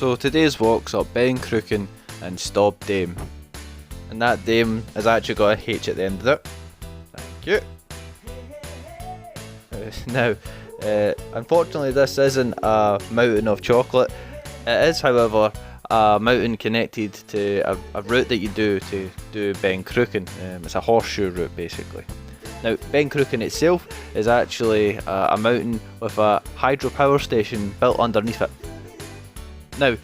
So today's walk's up Ben Cruachan and Stob Daimh. And that Daimh has actually got a H at the end of it. Thank you. Now, unfortunately this isn't a mountain of chocolate. It is, however, a mountain connected to a route that you do to do Ben Cruachan. It's a horseshoe route basically. Now, Ben Cruachan itself is actually a mountain with a hydropower station built underneath it. Now,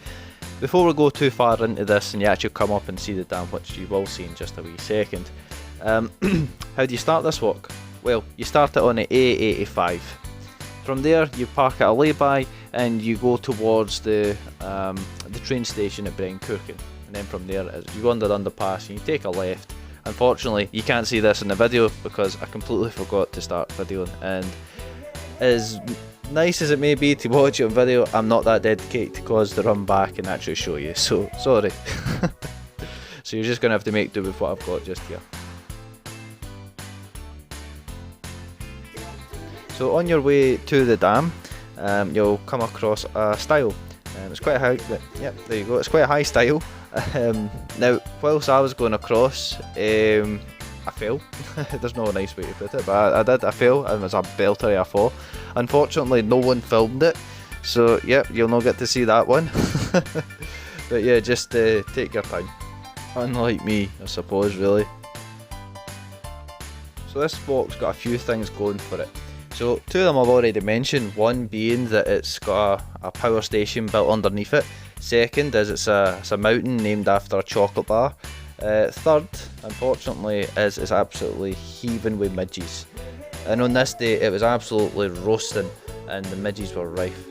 before we go too far into this and you actually come up and see the dam, which you will see in just a wee second, how do you start this walk? Well, you start it on the A85. From there, you park at a lay-by and you go towards the train station at Ben Cruachan. And then from there, you go under the underpass and you take a left. Unfortunately, you can't see this in the video because I completely forgot to start videoing, and as nice as it may be to watch it on video, I'm not that dedicated to cause to run back and actually show you, so sorry. So you're just going to have to make do with what I've got just here. So on your way to the dam, you'll come across a stile. It's quite a high, yep, there you go, it's quite a high stile. Now, whilst I was going across, I fell. There's no nice way to put it, but I fell, and it was a belter of a fall. Unfortunately, no one filmed it, so yep, you'll not get to see that one. But yeah, just take your time. Unlike me, I suppose, really. So this walk's got a few things going for it. So two of them I've already mentioned, one being that it's got a power station built underneath it. Second is it's a mountain named after a chocolate bar. Third, unfortunately, is it's absolutely heaving with midges. And on this day it was absolutely roasting and the midges were rife.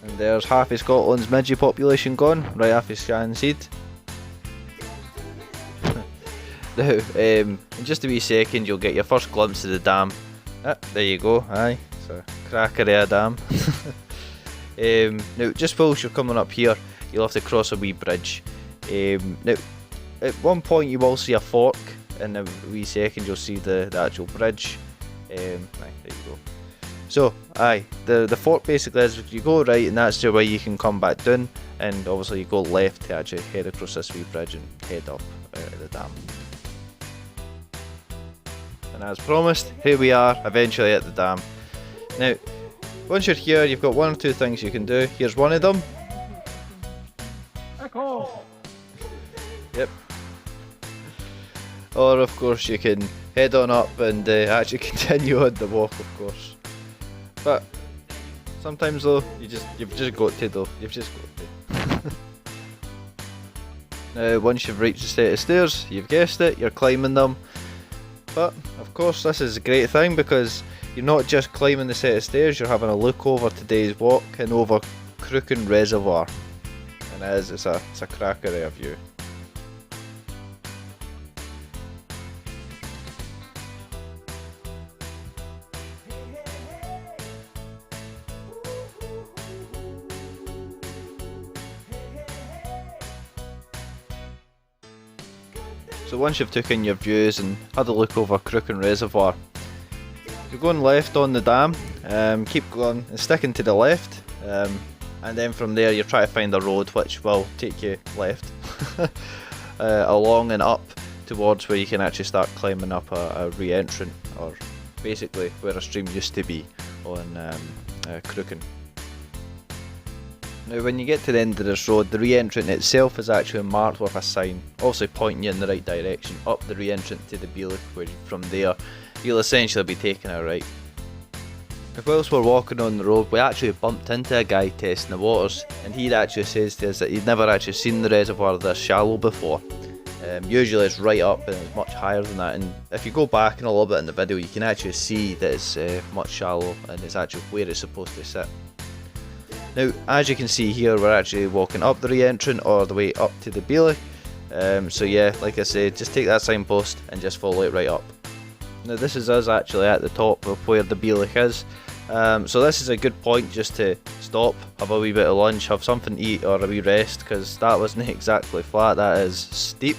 And there's half of Scotland's midgie population gone, right off his scan seed. Now, in just a wee second you'll get your first glimpse of the dam. There you go, aye, it's a cracker of a dam. Now, just whilst you're coming up here, you'll have to cross a wee bridge. Now, at one point you will see a fork, and in a wee second you'll see the actual bridge. Aye, there you go. So, aye, the fork basically is you go right, and that's the way you can come back down, and obviously you go left to actually head across this wee bridge and head up the dam. And as promised, here we are, eventually at the dam. Now, once you're here, you've got one or two things you can do. Here's one of them. Echo. Yep. Or of course you can head on up and actually continue on the walk, of course. But sometimes though, you've just got to though. You've just got to. Now, once you've reached the set of stairs, you've guessed it, you're climbing them. But of course this is a great thing because you're not just climbing the set of stairs, you're having a look over today's walk and over Cruachan Reservoir. And it's a cracker of a view. So once you've taken your views and had a look over Cruachan Reservoir, you're going left on the dam, keep going and sticking to the left, and then from there you try to find a road which will take you left along and up towards where you can actually start climbing up a re-entrant, or basically where a stream used to be on Cruachan. Now when you get to the end of this road, the re-entrant itself is actually marked with a sign, obviously pointing you in the right direction, up the re-entrant to the Beely, where from there you'll essentially be taking a right. Whilst we're walking on the road, we actually bumped into a guy testing the waters, and he'd actually says to us that he'd never actually seen the reservoir this shallow before. Usually it's right up and it's much higher than that, and if you go back in a little bit in the video you can actually see that it's much shallow and it's actually where it's supposed to sit. Now, as you can see here, we're actually walking up the re-entrant all the way up to the Beely. So yeah, like I said, just take that signpost and just follow it right up. Now this is us actually at the top of where the Beely is. So this is a good point just to stop, have a wee bit of lunch, have something to eat or a wee rest, because that wasn't exactly flat, that is steep.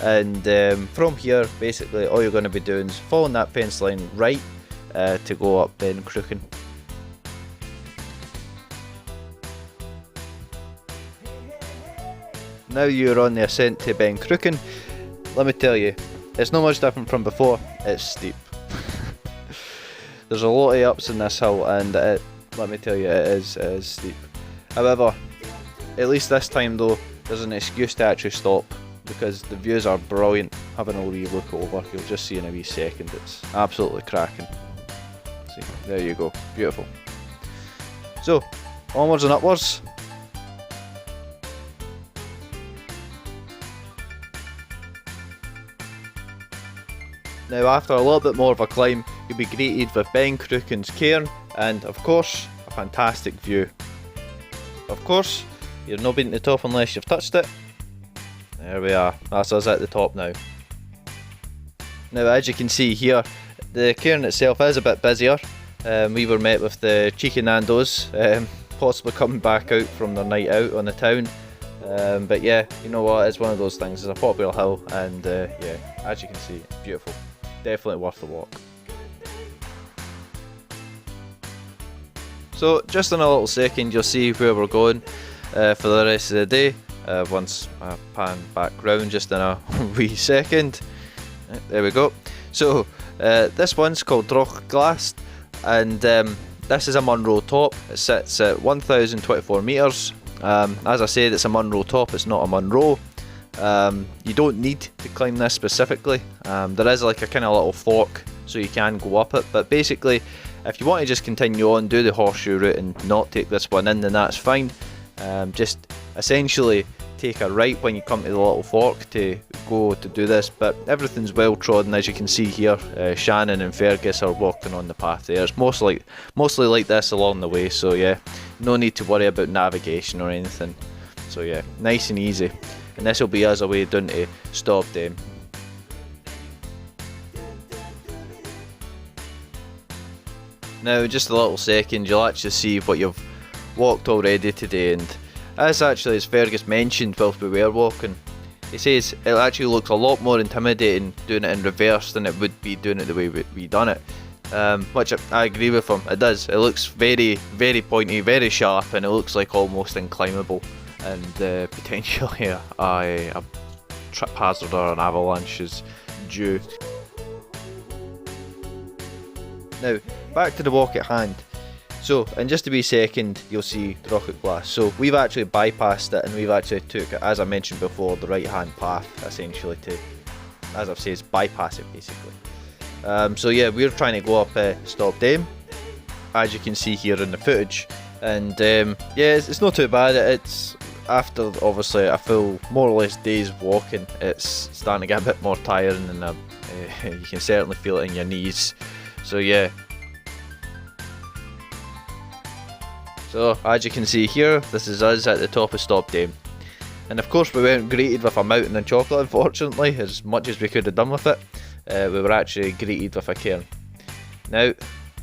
And from here, basically all you're going to be doing is following that fence line right to go up Ben Cruachan. now you're on the ascent to Ben Cruachan. Let me tell you, it's not much different from before, it's steep. There's a lot of ups in this hill, and let me tell you, it is steep. However, at least this time though, there's an excuse to actually stop, because the views are brilliant. Having a wee look over, you'll just see in a wee second, it's absolutely cracking. See, there you go, beautiful. So, onwards and upwards. Now after a little bit more of a climb, you'll be greeted with Ben Cruachan's cairn and of course, a fantastic view. Of course, you've not been to the top unless you've touched it. There we are, that's us at the top now. Now as you can see here, the cairn itself is a bit busier. We were met with the cheeky Nandos, possibly coming back out from their night out on the town. But yeah, you know what, it's one of those things, it's a popular hill and yeah, as you can see, it's beautiful. Definitely worth the walk. So just in a little second you'll see where we're going for the rest of the day. Once I pan back round just in a wee second. There we go. So this one's called Droch Glast, and this is a Munro top. It sits at 1024 metres. As I said, it's a Munro top, it's not a Munro. You don't need to climb this specifically. There is like a kind of little fork so you can go up it, but basically if you want to just continue on, do the horseshoe route and not take this one in, then that's fine. Just essentially take a right when you come to the little fork to go to do this, but everything's well trodden as you can see here. Shannon and Fergus are walking on the path there. It's mostly like this along the way, so yeah, no need to worry about navigation or anything. So yeah, nice and easy. And this will be us away down to Stob Daimh. Now just a little second, you'll actually see what you've walked already today, and as Fergus mentioned whilst we were walking, he says it actually looks a lot more intimidating doing it in reverse than it would be doing it the way we done it. Which I agree with him, it does. It looks very, very pointy, very sharp, and it looks like almost unclimbable, and potentially a trip hazard or an avalanche is due. Now, back to the walk at hand. So, in just a wee second, you'll see Droch Glast. So, we've actually bypassed it and we've actually took, as I mentioned before, the right hand path, essentially, to, as I've said, bypass it basically. So yeah, we're trying to go up Stob Daimh, as you can see here in the footage. And yeah, it's not too bad. It's after obviously a full, more or less, day's walking, it's starting to get a bit more tiring, and you can certainly feel it in your knees. So yeah. So as you can see here, this is us at the top of Stob Daimh. And of course we weren't greeted with a mountain of chocolate, unfortunately, as much as we could have done with it. We were actually greeted with a cairn. Now,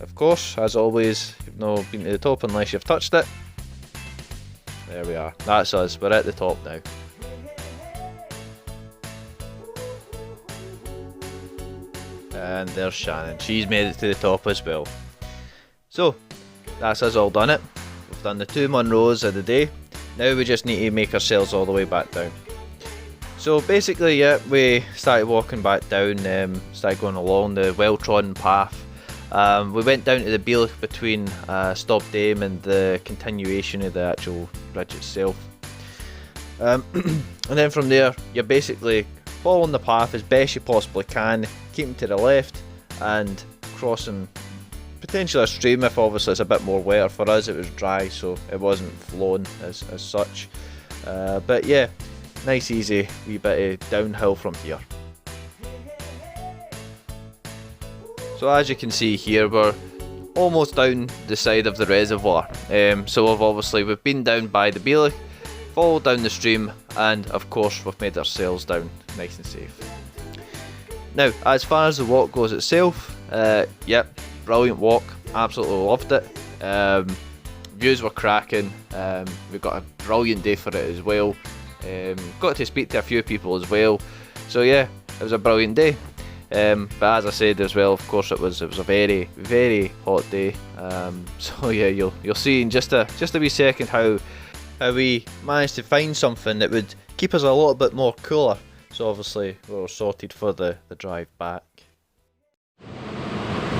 of course, as always, you've not been to the top unless you've touched it. There we are, that's us, we're at the top now. And there's Shannon, she's made it to the top as well. So, that's us all done it. We've done the 2 Munros of the day. Now we just need to make ourselves all the way back down. So basically, yeah, we started walking back down, started going along the well-trodden path. We went down to the Bealach between Stob Daimh and the continuation of the actual ridge itself. And then from there, you're basically following the path as best you possibly can, keeping to the left and crossing potentially a stream if obviously it's a bit more wetter. For us it was dry, so it wasn't flowing as such. But yeah, nice easy wee bit of downhill from here. So as you can see here, we're almost down the side of the reservoir. So we've been down by the Bealach, followed down the stream, and of course we've made ourselves down nice and safe. Now, as far as the walk goes itself, yep, brilliant walk, absolutely loved it. Views were cracking, we got a brilliant day for it as well. Got to speak to a few people as well, so yeah, it was a brilliant day. But as I said as well, of course it was a very, very hot day. So yeah, you'll see in just a wee second how how we managed to find something that would keep us a little bit more cooler. So obviously we were sorted for the drive back.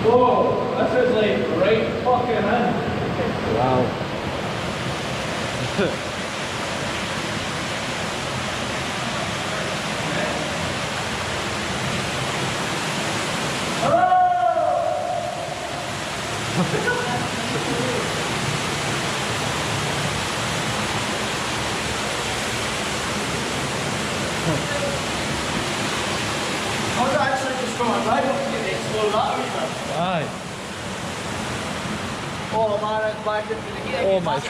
Whoa, this is like right fucking in. Wow. I was actually just from a drive up to get the explode that wee bit. Aye. Oh man, it's back into the gear. Oh my god.